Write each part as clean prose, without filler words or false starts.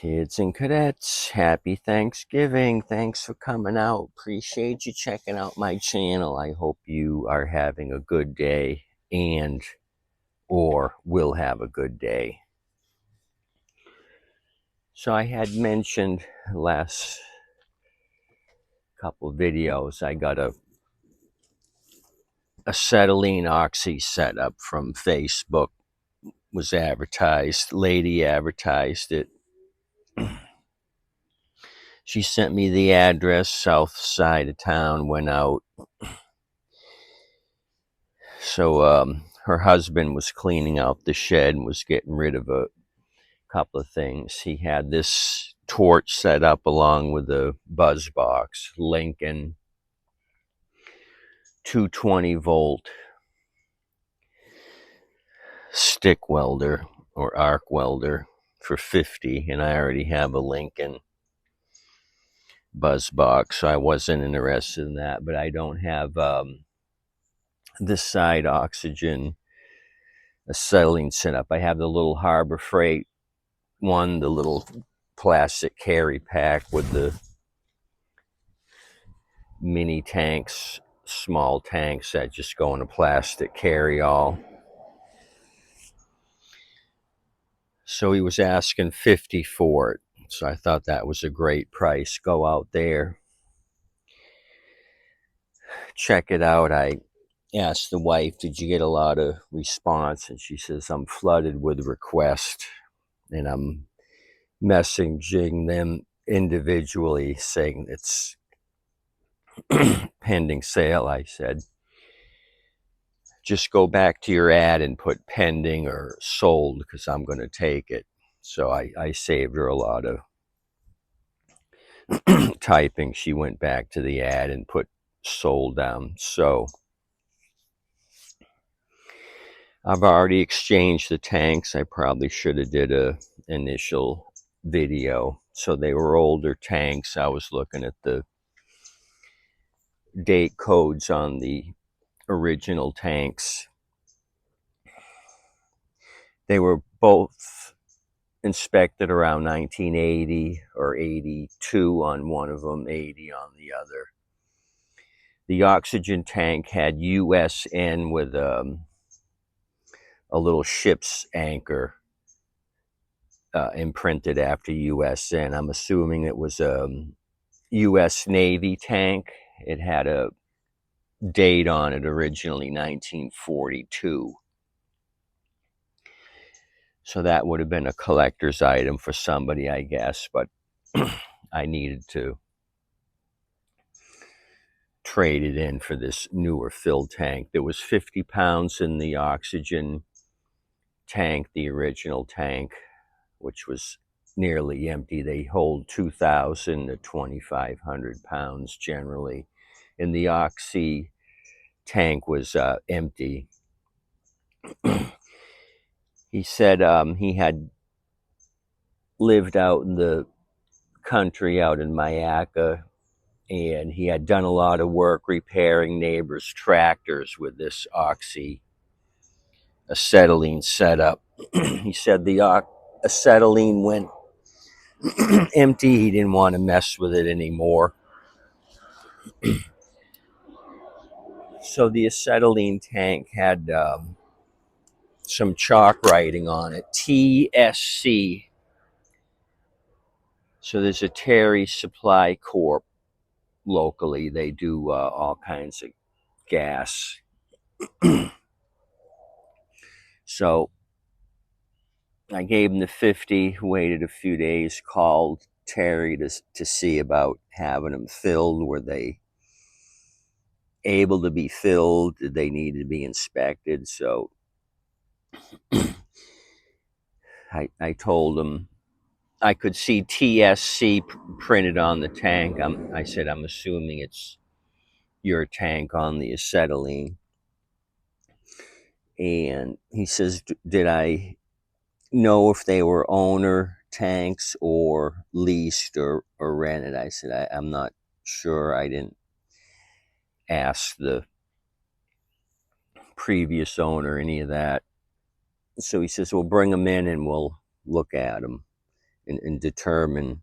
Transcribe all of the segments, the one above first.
Kids and cadets, happy Thanksgiving. Thanks for coming out. Appreciate you checking out my channel. I hope you are having a good day and or will have a good day. So I had mentioned last couple videos, I got a acetylene oxy setup from Facebook. Was advertised. Lady advertised it. She sent me the address, south side of town, went out. So her husband was cleaning out the shed and was getting rid of a couple of things. He had this torch set up along with a buzz box, Lincoln 220-volt stick welder or arc welder for $50, and I already have a Lincoln buzz box, so I wasn't interested in that. But I don't have this side oxygen acetylene setup. I have the little Harbor Freight one, the little plastic carry pack with the mini tanks, small tanks that just go in a plastic carry all. So he was asking $50 for it. So I thought that was a great price. Go out there, check it out. I asked the wife, did you get a lot of response? And she says, I'm flooded with requests, and I'm messaging them individually saying it's pending sale. I said, just go back to your ad and put pending or sold, because I'm going to take it. So I saved her a lot of typing. She went back to the ad and put sold down. So I've already exchanged the tanks. I probably should have did a initial video. So they were older tanks. I was looking at the date codes on the original tanks. They were both inspected around 1980 or 82 on one of them, 80 on the other. The oxygen tank had USN with a little ship's anchor imprinted after USN. I'm assuming it was a US Navy tank. It had a date on it, originally 1942. So that would have been a collector's item for somebody, I guess, but I needed to trade it in for this newer fill tank. There was 50 pounds in the oxygen tank, the original tank, which was nearly empty. They hold 2,000 to 2,500 pounds generally. And the oxy tank was empty. He said he had lived out in the country, out in Mayaca, and he had done a lot of work repairing neighbors' tractors with this oxy acetylene setup. He said the acetylene went empty. He didn't want to mess with it anymore. So the acetylene tank had some chalk writing on it, TSC. So there's a Terry Supply Corp locally. They do all kinds of gas. So I gave him the 50, waited a few days, called Terry to see about having them filled. Were they able to be filled? Did they need to be inspected? So I told him I could see TSC printed on the tank. I said, I'm assuming it's your tank on the acetylene. And he says, did I know if they were owner tanks or leased or rented? I said, I'm not sure. I didn't ask the previous owner any of that. So he says, well, bring them in and we'll look at them. and determine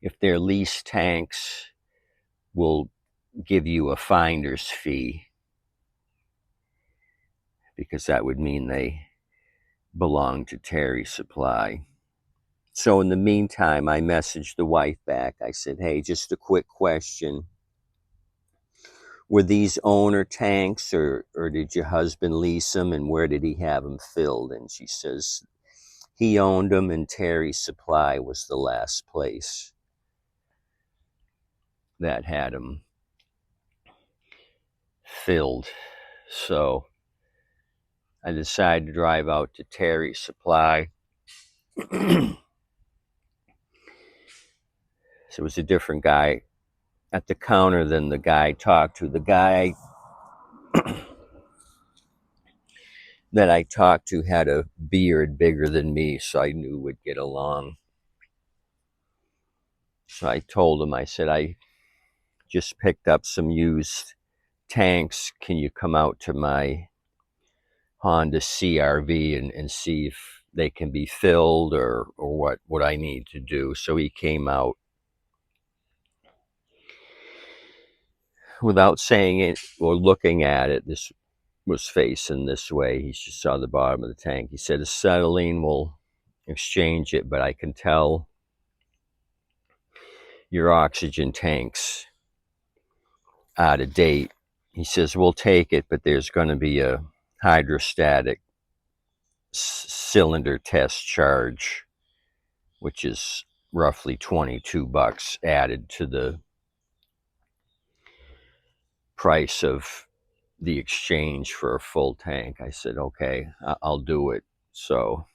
if their lease tanks will give you a finder's fee, because that would mean they belong to Terry Supply. So in the meantime, I messaged the wife back. I said, hey, just a quick question. Were these owner tanks, or did your husband lease them, and where did he have them filled? And she says he owned them, and Terry Supply was the last place that had them filled. So I decided to drive out to Terry Supply. So it was a different guy at the counter than the guy I talked to. The guy that I talked to had a beard bigger than me, so I knew we'd get along. So I told him, I said, I just picked up some used tanks. Can you come out to my Honda CRV and see if they can be filled, or what I need to do? So he came out. Without saying it or looking at it, this was facing this way. He just saw the bottom of the tank. He said, acetylene will exchange it, but I can tell your oxygen tank's out of date. He says, we'll take it, but there's going to be a hydrostatic cylinder test charge, which is roughly $22 added to the price of the exchange for a full tank. I said, okay, I'll do it. So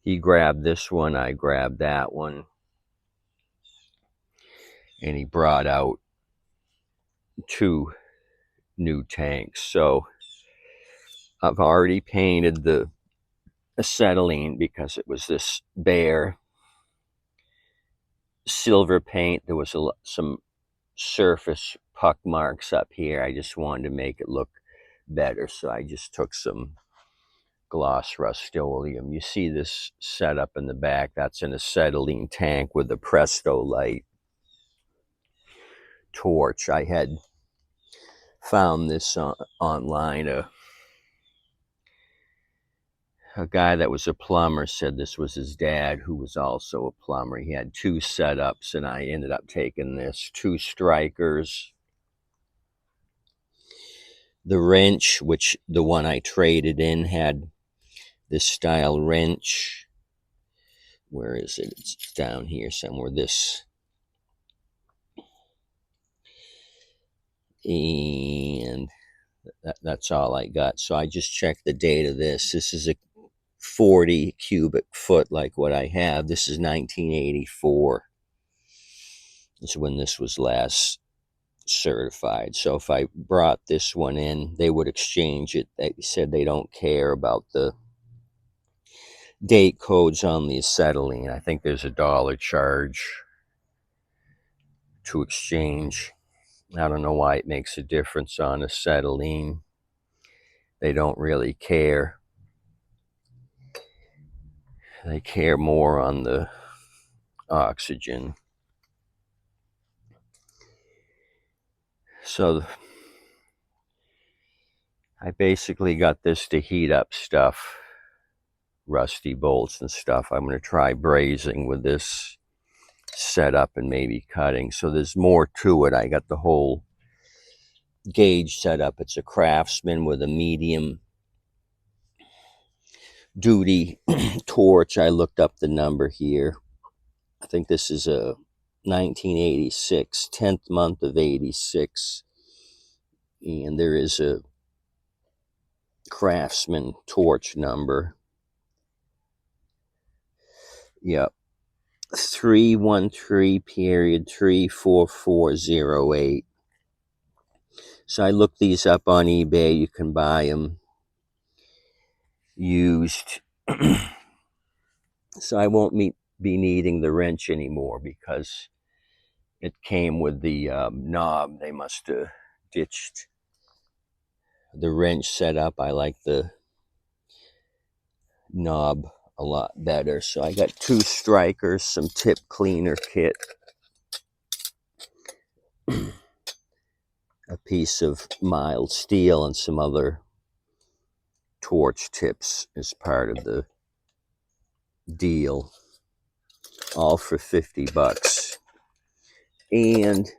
he grabbed this one, I grabbed that one, and he brought out 2 new tanks. So I've already painted the acetylene because it was this bare silver paint. There was some surface puck marks up here. I just wanted to make it look better, so I just took some gloss Rust-Oleum. You see this setup in the back, that's an acetylene tank with a Presto light torch. I had found this online. A guy that was a plumber said this was his dad, who was also a plumber. He had 2 setups, and I ended up taking this. 2 strikers. The wrench, which the one I traded in had this style wrench. Where is it? It's down here somewhere. This. And that's all I got. So I just checked the date of this. This is a 40 cubic foot like what I have. This is 1984. This is when this was last certified. So if I brought this one in, they would exchange it. They said they don't care about the date codes on the acetylene. I think there's $1 charge to exchange. I don't know why it makes a difference on acetylene. They don't really care. They care more on the oxygen. So I basically got this to heat up stuff, rusty bolts and stuff. I'm going to try brazing with this setup and maybe cutting. So there's more to it. I got the whole gauge set up. It's a Craftsman with a medium duty torch. I looked up the number here. I think this is a 1986, 10th month of 86. And there is a Craftsman torch number. Yep. 313.34408. So I looked these up on eBay. You can buy them used. So I won't be needing the wrench anymore because it came with the knob. They must have ditched the wrench setup. I like the knob a lot better. So I got 2 strikers, some tip cleaner kit, a piece of mild steel, and some other torch tips as part of the deal, all for $50. And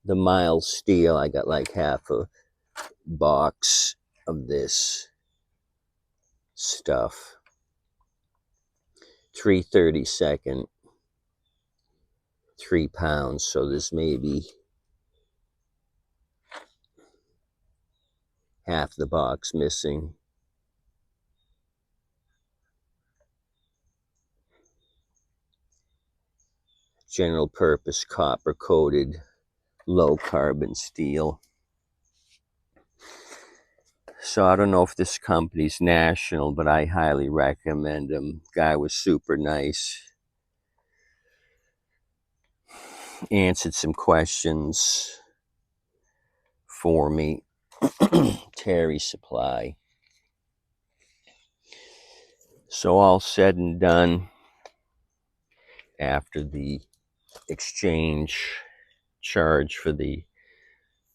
the mild steel, I got like half a box of this stuff. 3/32, 3 pounds. So there's maybe half the box missing. General purpose copper coated low carbon steel. So I don't know if this company's national, but I highly recommend them. Guy was super nice. Answered some questions for me. Terry Supply. So all said and done, after the exchange charge for the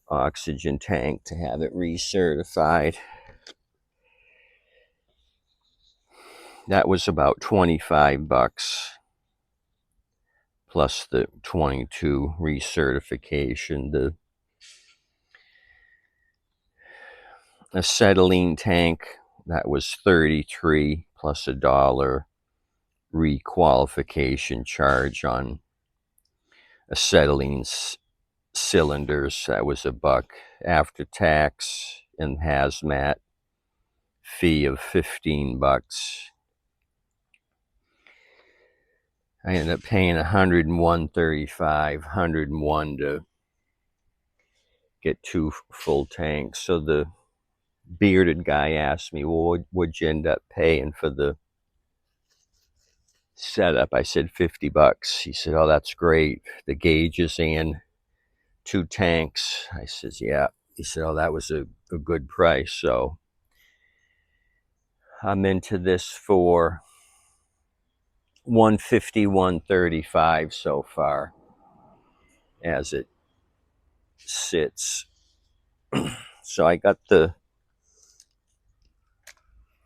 oxygen tank to have it recertified, that was about $25 plus the 22 recertification. The acetylene tank, that was 33 plus $1 requalification charge on acetylene cylinders. That was $1 after tax and hazmat fee of $15. I ended up paying $101.35, $101 to get 2 full tanks. So the bearded guy asked me, well, what'd you end up paying for the setup? I said $50. He said, oh, that's great. The gauges and 2 tanks. I says, yeah. He said, oh, that was a good price. So I'm into this for $151.35 so far as it sits. So I got the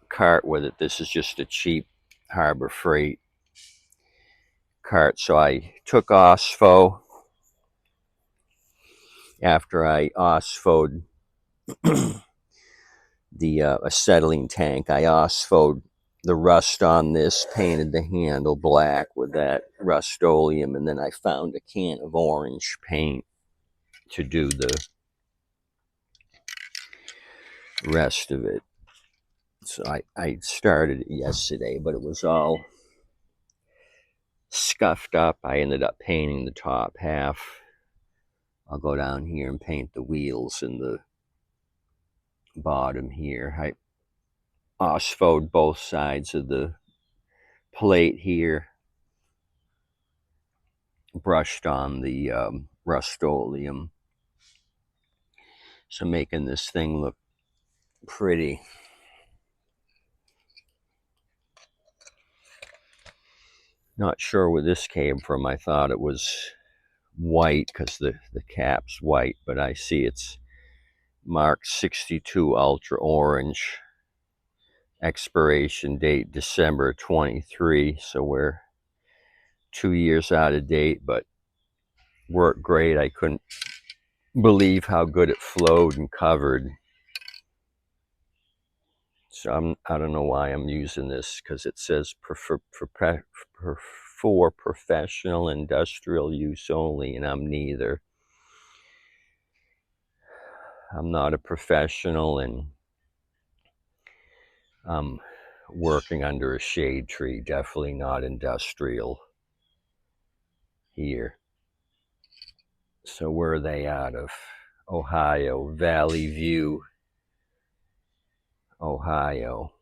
cart with it. This is just a cheap Harbor Freight cart. So I took OSFO. After I OSFO'd the acetylene tank, I OSFO'd the rust on this, painted the handle black with that Rust-Oleum, and then I found a can of orange paint to do the rest of it. So I started it yesterday, but it was all scuffed up. I ended up painting the top half. I'll go down here and paint the wheels and the bottom here. I OSFO'd both sides of the plate here, brushed on the Rust-Oleum. So making this thing look pretty. Not sure where this came from. I thought it was white because the cap's white, but I see it's marked 62 Ultra Orange. Expiration date December 23. So we're 2 years out of date, but worked great. I couldn't believe how good it flowed and covered. So I don't know why I'm using this, because it says for professional industrial use only, and I'm neither. I'm not a professional, and I'm working under a shade tree. Definitely not industrial here. So where are they out of? Ohio, Valley View, Ohio.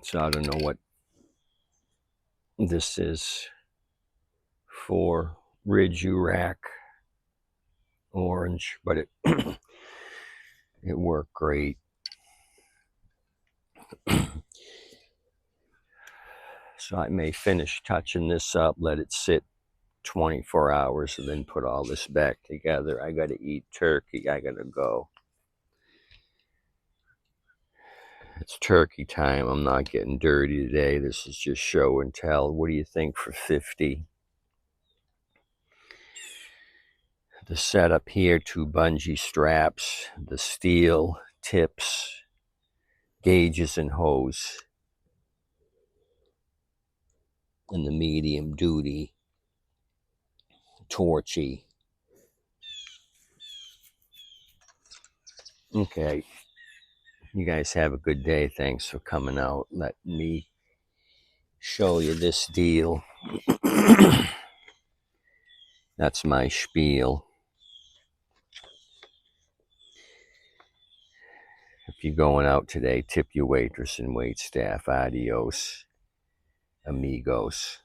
So I don't know what this is for. Ridge Rack Orange, but it It worked great. So I may finish touching this up, let it sit 24 hours, and then put all this back together. I gotta eat turkey. I gotta go. It's turkey time. I'm not getting dirty today. This is just show and tell. What do you think for 50? The setup here, 2 bungee straps, the steel tips, gauges and hose, and the medium duty torchy. Okay, you guys have a good day. Thanks for coming out. Let me show you this deal. That's my spiel. If you're going out today, tip your waitress and wait staff. Adios, amigos.